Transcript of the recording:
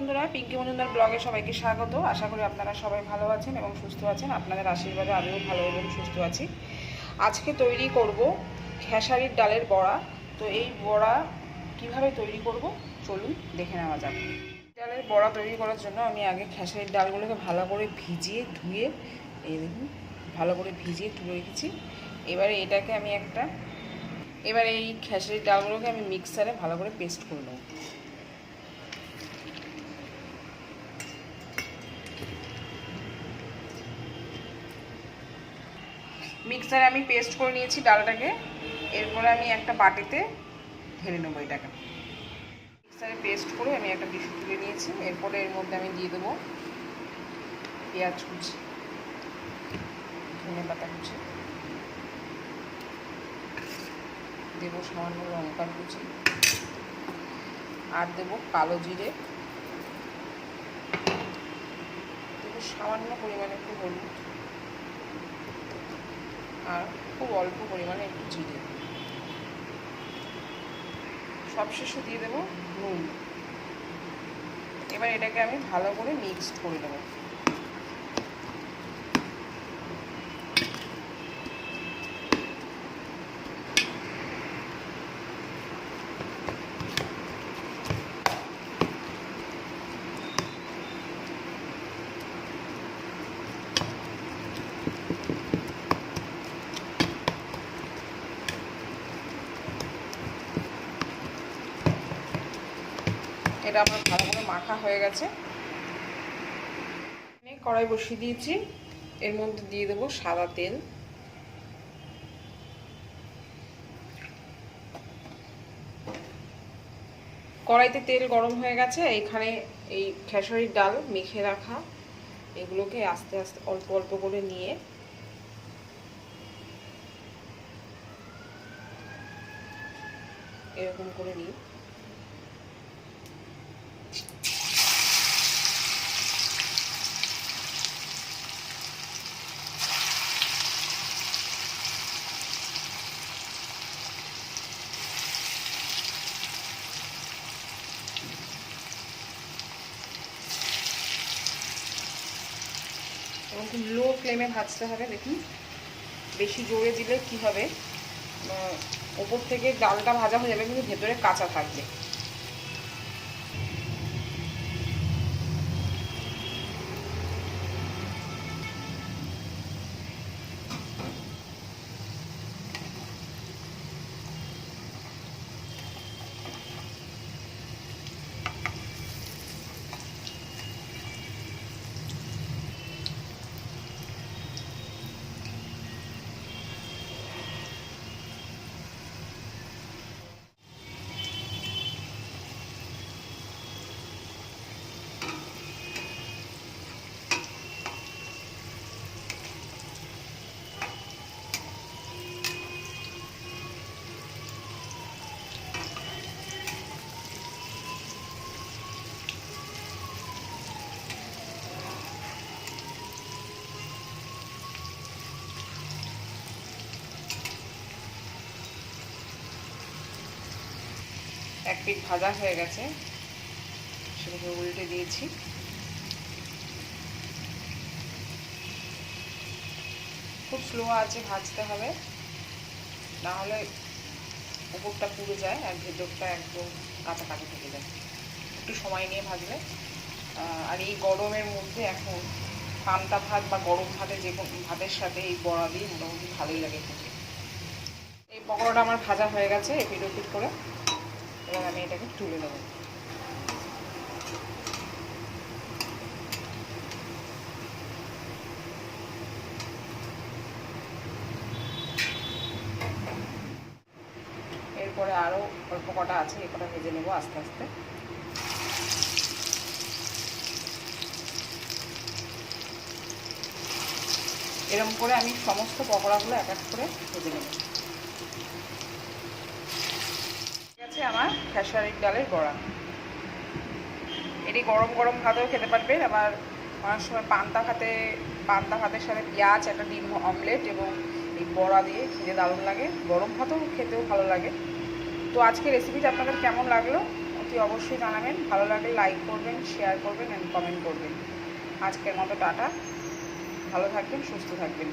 বন্ধুরা, পিঙ্কি মজুমদার ব্লগে সবাইকে স্বাগত। আশা করি আপনারা সবাই ভালো আছেন এবং সুস্থ আছেন। আপনাদের আশীর্বাদে আমিও ভালো এবং সুস্থ আছি। আজকে তৈরি করব খেসারির ডালের বড়া। তো এই বড়া কিভাবে তৈরি করব চলুন দেখে নেওয়া যাক। ডালের বড়া তৈরি করার জন্য আমি আগে খেসারির ডালগুলোকে ভালো করে ভিজিয়ে ধুয়ে এই দেখুন ভালো করে ভিজিয়ে তুলে রেখেছি। এবারে এই খেসারির ডালগুলোকে আমি মিক্সারে ভালো করে পেস্ট করে নেব। মিক্সারে আমি পেস্ট করে নিয়েছি ডালটাকে। এরপরে আমি একটা বাটিতে ঢেলে নেবো এটাকে। মিক্সারে পেস্ট করে আমি একটা ডিশে তুলে নিয়েছি। এরপরে এর মধ্যে আমি দিয়ে দেবো পেঁয়াজ কুচি, ধনে পাতা কুচি, দেবো সামান্য লঙ্কার কুচি, আর দেবো কালো জিরে, দেবো সামান্য পরিমাণে একটু হলুদ, আর খুব অল্প পরিমাণে একটু জিরে। সবশেষে দিয়ে দেবো নুন। এবার এটাকে আমি ভালো করে মিক্সড করে দেবো। এটা আমার ভালো করে মাখা হয়ে গেছে। কড়াই বসিয়ে দিয়েছি, এর মধ্যে দিয়ে দেবো সাদা তেল। কড়াইতে তেল গরম হয়ে গেছে। এখানে এই খেসারির ডাল মেখে রাখা এগুলোকে আস্তে আস্তে অল্প অল্প করে নিয়ে এরকম করে নিই। এবং খুব লো ফ্লেমে ভাজতে হবে। দেখুন, বেশি জোরে দিলে কি হবে, ওপর থেকে ডালটা ভাজা হয়ে যাবে কিন্তু ভেতরে কাঁচা থাকবে। এক পিঠ ভাজা হয়ে গেছে, সেটাকে উল্টে দিয়েছি। খুব স্লো আছে ভাজতে হবে, না হলে উপরটা পুড়ে যায় আর ভেতরটা একদম কাঁচা কাঁচা থেকে যায়। একটু সময় নিয়ে ভাজলে। আর এই গরমের মধ্যে এখন পান্তা ভাত বা গরম ভাতে যে কোনো ভাতের সাথে এই বড়া দিয়ে মোটামুটি ভালোই লাগে খেতে। এই পকোড়াটা আমার ভাজা হয়ে গেছে এপিট ওপিট করে। এবার আমি এটাকে তুলে নেব। এরপরে আরও অল্প কটা আছে, এই কটা ভেজে নেব আস্তে আস্তে। এরকম করে আমি সমস্ত পকোড়াগুলো এক এক করে ভেজে নেব। ঠিক আছে, আমার খেসারির ডালের বড়া। এটি গরম গরম ভাতেও খেতে পারবেন, আবার অনেক সময় পান্তা ভাতের সাথে পেঁয়াজ, একটা ডিম অমলেট এবং এই বড়া দিয়ে খেতে দারুণ লাগে। গরম ভাতেও খেতেও ভালো লাগে। তো আজকে রেসিপিটা আপনাদের কেমন লাগলো সত্যি অবশ্যই জানাবেন। ভালো লাগলে লাইক করবেন, শেয়ার করবেন অ্যান্ড কমেন্ট করবেন। আজকের মতো টাটা, ভালো থাকবেন, সুস্থ থাকবেন।